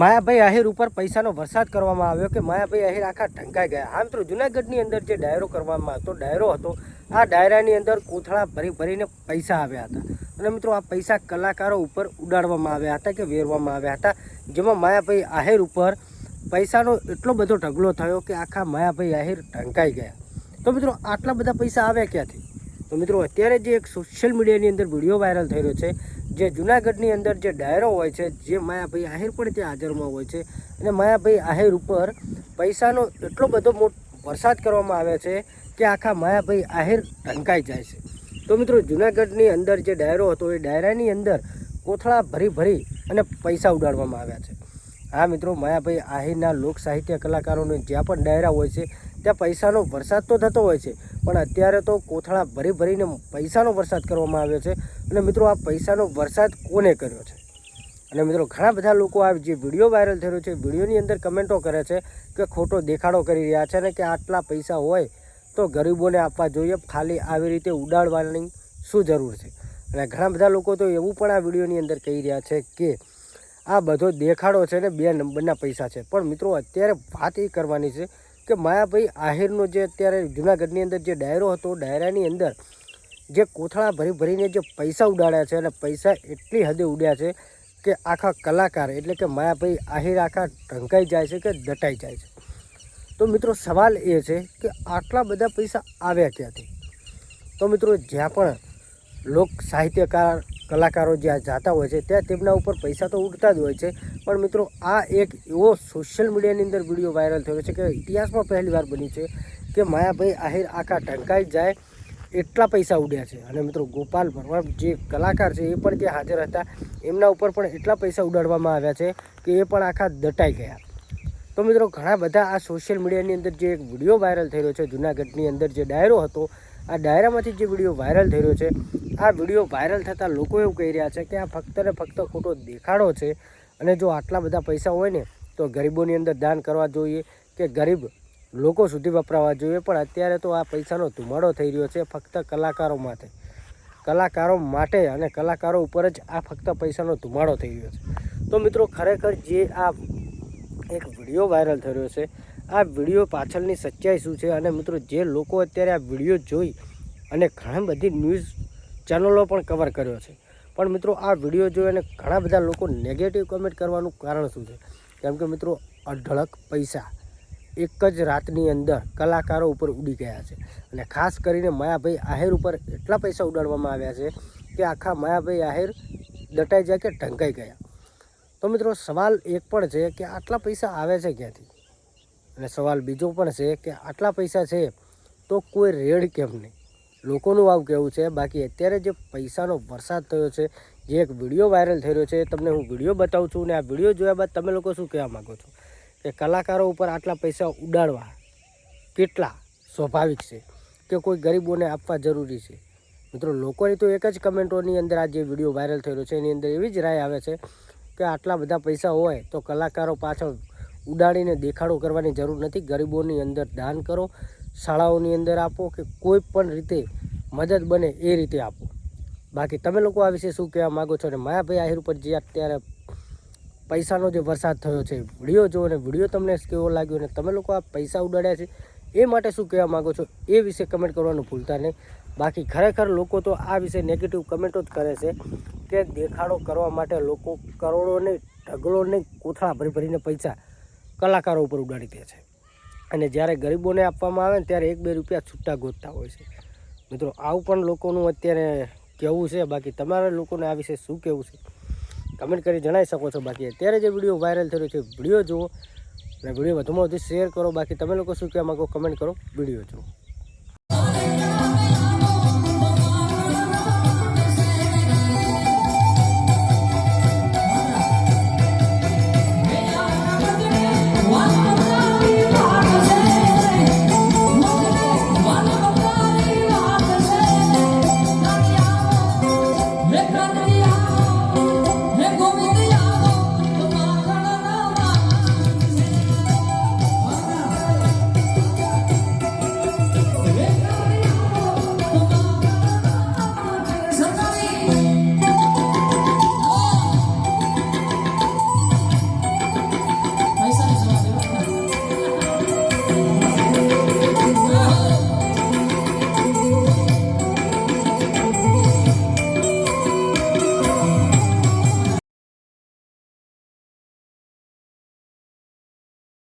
માયાભાઈ આહિર ઉપર પૈસાનો વરસાદ કરવામાં આવ્યો કે માયાભાઈ આહિર આખા ઢંકાઈ ગયા। હા મિત્રો, જૂનાગઢની અંદર જે ડાયરો કરવામાં આવતો ડાયરો હતો, આ ડાયરાની અંદર કોથળા ભરીને પૈસા આવ્યા હતા અને મિત્રો આ પૈસા કલાકારો ઉપર ઉડાડવામાં આવ્યા હતા કે વેરવામાં આવ્યા હતા, જેમાં માયાભાઈ આહિર ઉપર પૈસાનો એટલો બધો ઢગલો થયો કે આખા માયાભાઈ આહિર ઢંકાઈ ગયા। તો મિત્રો આટલા બધા પૈસા આવ્યા ક્યાંથી? તો મિત્રો અત્યારે જે એક સોશિયલ મીડિયાની અંદર વિડીયો વાયરલ થઈ રહ્યો છે, જે જૂનાગઢની અંદર જે ડાયરો હોય છે, જે માયાભાઈ આહિર પણ ત્યાં હાજરમાં હોય છે અને માયાભાઈ આહિર ઉપર પૈસાનો એટલો બધો વરસાદ કરવામાં આવે છે કે આખા માયાભાઈ આહિર ઢંકાઈ જાય છે। તો મિત્રો જૂનાગઢની અંદર જે ડાયરો હતો એ ડાયરાની અંદર કોથળા ભરી અને પૈસા ઉડાડવામાં આવ્યા છે। હા મિત્રો, માયાભાઈ આહિરના લોક સાહિત્ય કલાકારોને જ્યાં પણ ડાયરા હોય છે ત્યાં પૈસાનો વરસાદ તો થતો હોય છે, પણ અત્યારે તો કોથળા ભરીને પૈસાનો વરસાદ કરવામાં આવ્યો છે। અને મિત્રો આ પૈસાનો વરસાદ કોને કર્યો છે? અને મિત્રો ઘણા બધા લોકો આ જે વિડીયો વાયરલ થઈ રહ્યો છે, વિડીયોની અંદર કમેન્ટો કરે છે કે ખોટો દેખાડો કરી રહ્યા છે ને કે આટલા પૈસા હોય તો ગરીબોને આપવા જોઈએ, ખાલી આવી રીતે ઉડાડવાની શું જરૂર છે? અને ઘણા બધા લોકો તો એવું પણ આ વિડીયોની અંદર કહી રહ્યા છે કે આ બધો દેખાડો છે ને 2 નંબરના પૈસા છે। પણ મિત્રો અત્યારે વાત એ કરવાની છે કે માયાભાઈ આહિરનો જે અત્યારે જૂનાગઢની અંદર જે ડાયરો હતો, ડાયરાની અંદર જે કોથળા ભરીને જે પૈસા ઉડાડ્યા છે અને પૈસા એટલી હદે ઉડ્યા છે કે આખા કલાકાર એટલે કે માયાભાઈ આહિર આખા ઢંકાઈ જાય છે કે દટાઈ જાય છે। તો મિત્રો સવાલ એ છે કે આટલા બધા પૈસા આવ્યા ક્યાંથી? તો મિત્રો જ્યાં પણ લોક સાહિત્યકાર કલાકારો જ્યાં જતા હોય છે ત્યાં તેમના ઉપર પૈસા તો ઉડતા જ હોય છે, પણ મિત્રો આ એક એવો સોશિયલ મીડિયાની અંદર વિડીયો વાયરલ થયો છે કે ઇતિહાસમાં પહેલી વાર બની છે કે માયાભાઈ આહિર આખા ઢંકાઈ જાય એટલા પૈસા ઉડ્યા છે। અને મિત્રો ગોપાલ ભરવાડ જે કલાકાર છે એ પણ ત્યાં હાજર હતા, એમના ઉપર પણ એટલા પૈસા ઉડાડવામાં આવ્યા છે કે એ પણ આખા દટાઈ ગયા। તો મિત્રો ઘણા બધા આ સોશિયલ મીડિયાની અંદર જે એક વિડીયો વાયરલ થઈ રહ્યો છે, જૂનાગઢની અંદર જે ડાયરો હતો, આ ડાયરામાંથી જે વિડીયો વાયરલ થઈ રહ્યો છે, આ વિડીયો વાયરલ થતાં લોકો એવું કહી રહ્યા છે કે આ ફક્ત ને ફક્ત ખોટો દેખાડો છે અને જો આટલા બધા પૈસા હોય ને તો ગરીબોની અંદર દાન કરવા જોઈએ કે ગરીબ લોકો સુધી વપરાવા જોઈએ। પણ અત્યારે તો આ પૈસાનો ધુમાડો થઈ રહ્યો છે ફક્ત કલાકારો માટે અને કલાકારો ઉપર જ આ ફક્ત પૈસાનો ધુમાડો થઈ રહ્યો છે। તો મિત્રો ખરેખર જે આ એક વિડીયો વાયરલ થઈ રહ્યો છે, આ વિડીયો પાછળની સચ્ચાઈ શું છે? અને મિત્રો જે લોકો અત્યારે આ વિડીયો જોઈ અને ઘણી બધી ન્યૂઝ ચેનલો પણ કવર કર્યો છે, પણ મિત્રો આ વિડીયો જોઈ અને ઘણા બધા લોકો નેગેટિવ કમેન્ટ કરવાનું કારણ શું છે? કેમ કે મિત્રો અઢળક પૈસા એક જ રાતની અંદર કલાકારો ઉપર ઉડી ગયા છે અને ખાસ કરીને માયાભાઈ આહિર ઉપર એટલા પૈસા ઉડાડવામાં આવ્યા છે કે આખા માયાભાઈ આહિર દટાઈ જાય કે ઢંકાઈ ગયા। તો મિત્રો સવાલ એક પણ છે કે આટલા પૈસા આવે છે ક્યાંથી? અને સવાલ બીજો પણ છે કે આટલા પૈસા છે તો કોઈ રેડ કેમ નહીં? લોકોનું આવું કહેવું છે। બાકી અત્યારે જે પૈસાનો વરસાદ થયો છે, જે એક વિડીયો વાયરલ થઈ રહ્યો છે, તમને હું વિડીયો બતાવું છું અને આ વિડીયો જોયા બાદ તમે લોકો શું કહેવા માગો છો કે કલાકારો ઉપર આટલા પૈસા ઉડાડવા કેટલા સ્વાભાવિક છે કે કોઈ ગરીબોને આપવા જરૂરી છે? મિત્રો લોકોની તો એક જ કમેન્ટોની અંદર આ જે વિડીયો વાયરલ થઈ રહ્યો છે એની અંદર એવી જ રાય આવે છે કે આટલા બધા પૈસા હોય તો કલાકારો પાછળ ઉડાડીને દેખાડો કરવાની જરૂર નથી, ગરીબોની અંદર દાન કરો, શાળાઓની અંદર આપો કે કોઈ પણ રીતે મદદ બને એ રીતે આપો। બાકી તમે લોકો આ વિશે શું કહેવા માગો છો? અને માયાભાઈ આહિર ઉપર જે અત્યારે પૈસાનો જે વરસાદ થયો છે, વિડીયો જો અને વિડીયો તમને કેવો લાગ્યો અને તમે લોકો આ પૈસા ઉડાડ્યા છે એ માટે શું કહેવા માગો છો એ વિશે કમેન્ટ કરવાનું ભૂલતા નહીં। બાકી ખરેખર લોકો તો આ વિશે નેગેટિવ કમેન્ટો જ કરે છે કે દેખાડો કરવા માટે લોકો કરોડોને ઢગલોને કોથળા ભરીને પૈસા કલાકારો ઉપર ઉડાડી દે છે અને જ્યારે ગરીબોને આપવામાં આવે ને ત્યારે 1-2 રૂપિયા છૂટા ગોતતા હોય છે। મિત્રો આવું પણ લોકોનું અત્યારે કહેવું છે। બાકી તમારા લોકોને આ વિશે શું કહેવું છે કમેન્ટ કરી જણાવી શકો છો। બાકી અત્યારે જે વિડીયો વાયરલ થયો છે વિડીયો જુઓ અને વિડીયો વધુમાં વધુ શેર કરો। બાકી તમે લોકો શું કહેવા માગો કમેન્ટ કરો, વિડીયો જુઓ।